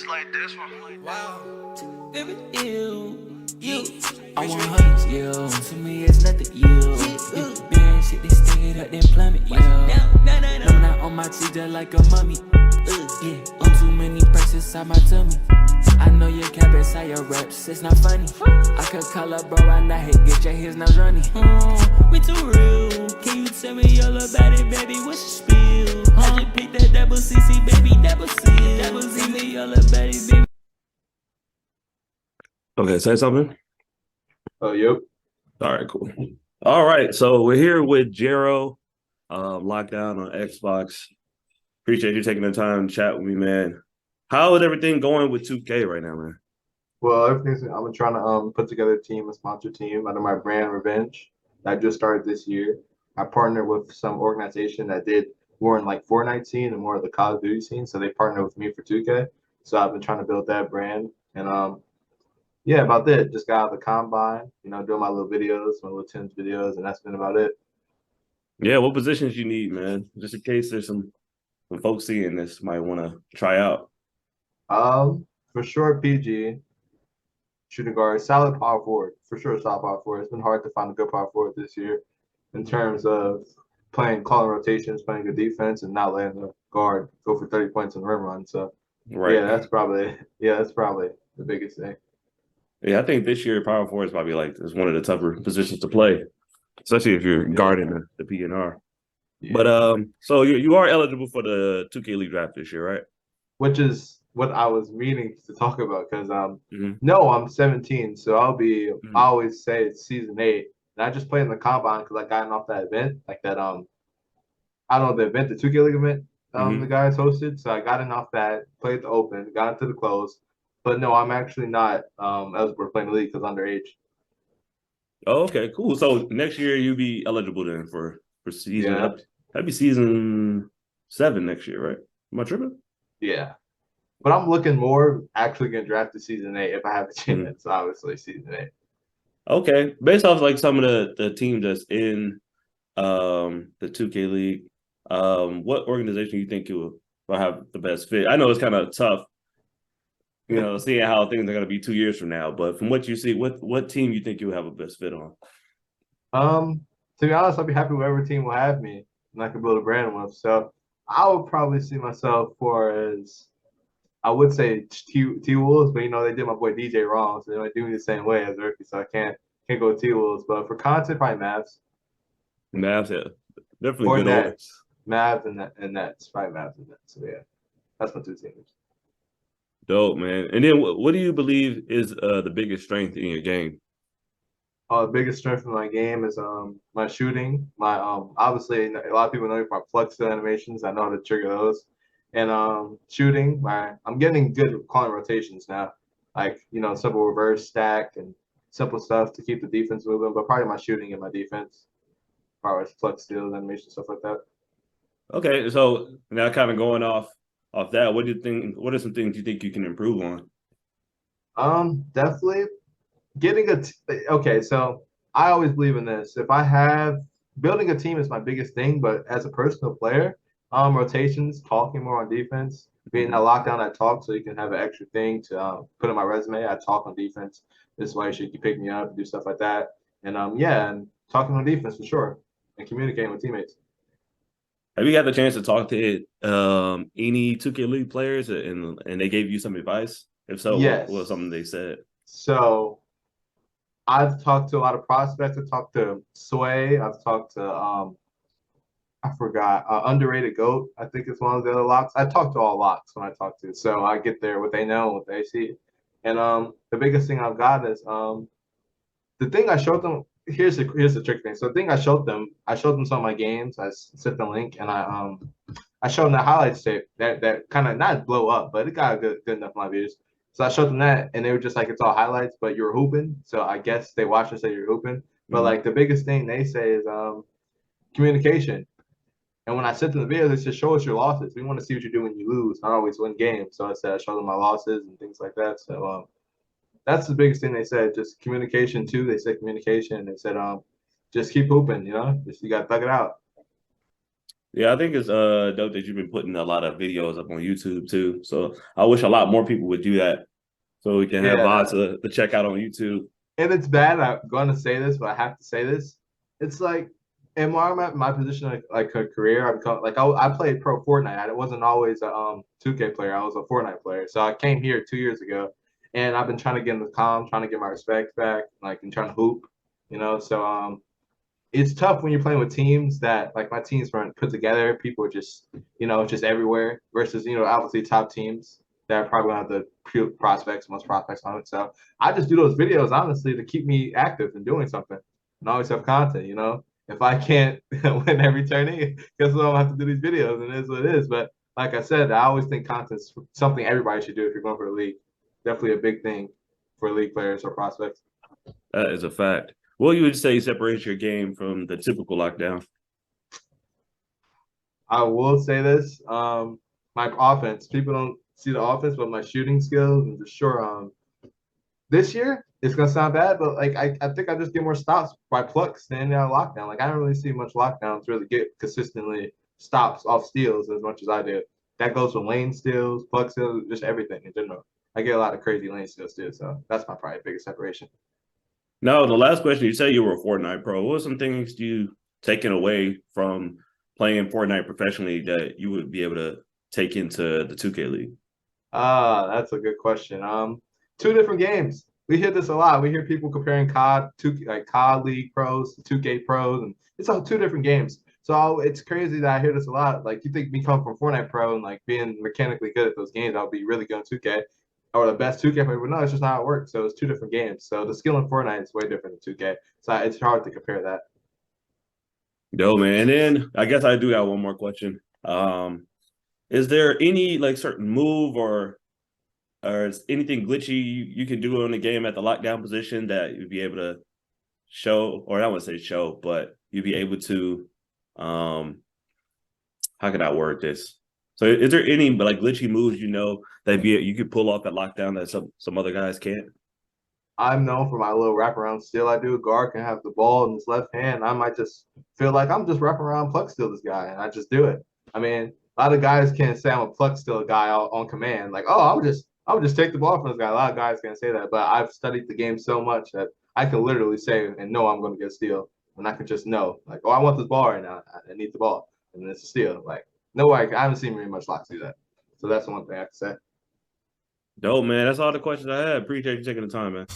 just like this one. Wow. Baby, you. I want hundreds, yeah. To me, it's nothing, yeah. Bearing shit, they stick it up, then plummet, yeah. I'm not on my teeth just like a mummy. Yeah, on too many prices inside my tummy. I know your cap inside your raps, it's not funny. I could call up bro right now, hey, get your heels now running. We too real. Can you tell me all about it, baby? What's your spiel? I just picked that double CC, baby, double C. Double C me all about it, baby. Okay, say something. Oh, yep. All right, cool. All right, so we're here with Jero, Lockdown on Xbox. Appreciate you taking the time to chat with me, man. How is everything going with 2K right now, man? Well, I'm trying to put together a team, a sponsor team under my brand Revenge that I just started this year. I partnered with some organization that did more in like Fortnite scene and more of the Call of Duty scene, so they partnered with me for 2K. So I've been trying to build that brand, and yeah, about that. Just got out of the combine, doing my little videos, my little Tim's videos, and that's been about it. Yeah, what positions you need, man? Just in case there's some folks seeing this might want to try out. For sure, PG, shooting guard, solid power forward. For sure, solid power forward. It's been hard to find a good power forward this year in terms of calling rotations, playing good defense, and not letting the guard go for 30 points in the rim run. So, Right. yeah, that's probably the biggest thing. Yeah, I think this year power forward is probably like it's one of the tougher positions to play, especially if you're guarding the PNR. Yeah. But so you are eligible for the 2K League draft this year, right? Which is what I was meaning to talk about because Mhm. no, I'm 17, so I'll be. Mhm. I always say it's season 8, and I just played in the combine because I gotten off that event, like that I don't know the event, the 2K League event, the guys hosted. So I got in off that, played the open, got into the close, but no, I'm actually not eligible for playing the league because underage. Oh, okay, cool. So next year you'll be eligible then for season. Yeah. That'd be season 7 next year, right? Am I tripping? Yeah. But I'm looking more actually getting drafted season 8 if I have a chance, obviously season 8. Okay. Based off like some of the teams that's in the 2K League, what organization you think will have the best fit? I know it's kind of tough, seeing how things are going to be 2 years from now, but from what you see, what team you think you'll have a best fit on? To be honest, I'll be happy whatever team will have me and I can build a brand with. So I would probably see myself as I would say T-Wolves, but they did my boy DJ wrong, so they might do me the same way as Ricky, so I can't go T-Wolves. But for content, probably Mavs. Mavs, yeah. Definitely Or good Nets. Mavs and Nets. Probably Mavs and Nets. So yeah. That's my 2 teams. Dope, man. And then what do you believe is the biggest strength in your game? The biggest strength of my game is my shooting. My obviously a lot of people know me for my flex animations. I know how to trigger those. And shooting, I'm getting good at calling rotations now. Like, simple reverse stack and simple stuff to keep the defense moving, but probably my shooting and my defense. Probably flex steals, animation, stuff like that. Okay, so now kind of going off that, what do you think? What are some things you think you can improve on? Definitely getting okay. So I always believe in this. If I have building a team is my biggest thing, but as a personal player, rotations, talking more on defense, being that lockdown, I talk so you can have an extra thing to put in my resume. I talk on defense. This is why you should pick me up and do stuff like that. And yeah, and talking on defense for sure, and communicating with teammates. Have you got the chance to talk to any 2K League players and they gave you some advice? If so, yes. What was something they said? So I've talked to a lot of prospects. I've talked to Sway. I've talked to I forgot underrated GOAT. I think it's one of the other locks. I talk to all locks when I talk to, so I get there what they know, what they see, and the biggest thing I've got is the thing I showed them. Here's the trick thing. So the thing I showed them some of my games. I sent the link and I showed them the highlights tape that kind of not blow up, but it got good enough my views. So I showed them that, and they were just like, it's all highlights, but you're hooping. So I guess they watch and say you're hooping. But like the biggest thing they say is communication. And when I sent them the videos, they said, show us your losses. We want to see what you do when you lose, not always win games. So I said, I showed them my losses and things like that. So that's the biggest thing they said. Just communication too. They said communication. They said, just keep hooping. Just you got to thug it out. Yeah, I think it's dope that you've been putting a lot of videos up on YouTube too. So I wish a lot more people would do that so we can have Yeah, lots to check out on YouTube. and it's bad. I'm going to say this, but I have to say this. It's like, in my position, like a career, I've become like I played pro Fortnite. I wasn't always a 2K player. I was a Fortnite player. So I came here 2 years ago, and I've been trying to get in the calm, trying to get my respect back, like and trying to hoop. So it's tough when you're playing with teams that like my teams weren't put together. People are just everywhere. Versus obviously top teams that are probably gonna have the most prospects on it. So I just do those videos honestly to keep me active and doing something and always have content. If I can't win every tourney, guess what? I'm gonna have to do these videos, and it is what it is. But like I said, I always think content's something everybody should do if you're going for the league. Definitely a big thing for league players or prospects. That is a fact. What you would say separates your game from the typical lockdown? I will say this: my offense. People don't see the offense, but my shooting skills and for sure. This year it's gonna sound bad, but like I think I just get more stops by pluck standing out of lockdown. Like I don't really see much lockdowns really get consistently stops off steals as much as I do. That goes from lane steals, pluck steals, just everything in general. I get a lot of crazy lane steals too, so that's my probably biggest separation. No, the last question, you say you were a Fortnite pro. What were some things you taken away from playing Fortnite professionally that you would be able to take into the 2K League? That's a good question. Two different games. We hear this a lot. We hear people comparing COD League pros to 2K pros, and it's all two different games. So it's crazy that I hear this a lot. Like you think me coming from Fortnite pro and like being mechanically good at those games, I'll be really good in 2K or the best 2K player. But no, it's just not how it works. So it's two different games. So the skill in Fortnite is way different than 2K. So it's hard to compare that. Yo, man. And then I guess I do have one more question. Is there any like certain move or is anything glitchy you can do in the game at the lockdown position that you'd be able to show, or I wouldn't say show, but you'd be able to how can I word this? So is there any like glitchy moves that you could pull off at lockdown that some other guys can't? I'm known for my little wraparound steal I do. Guard can have the ball in his left hand. I might just feel like I'm just wrapping around pluck steal this guy, and I just do it. I mean, a lot of guys can't say I'm a pluck steal guy on command. Like, oh, I would just take the ball from this guy. A lot of guys can't say that, but I've studied the game so much that I can literally say and know I'm going to get a steal, and I can just know like, oh, I want this ball right now. I need the ball, and it's a steal. Like, no way. I haven't seen very much locks do that. So that's one thing I have to say. Dope, man. That's all the questions I had. Appreciate you taking the time, man.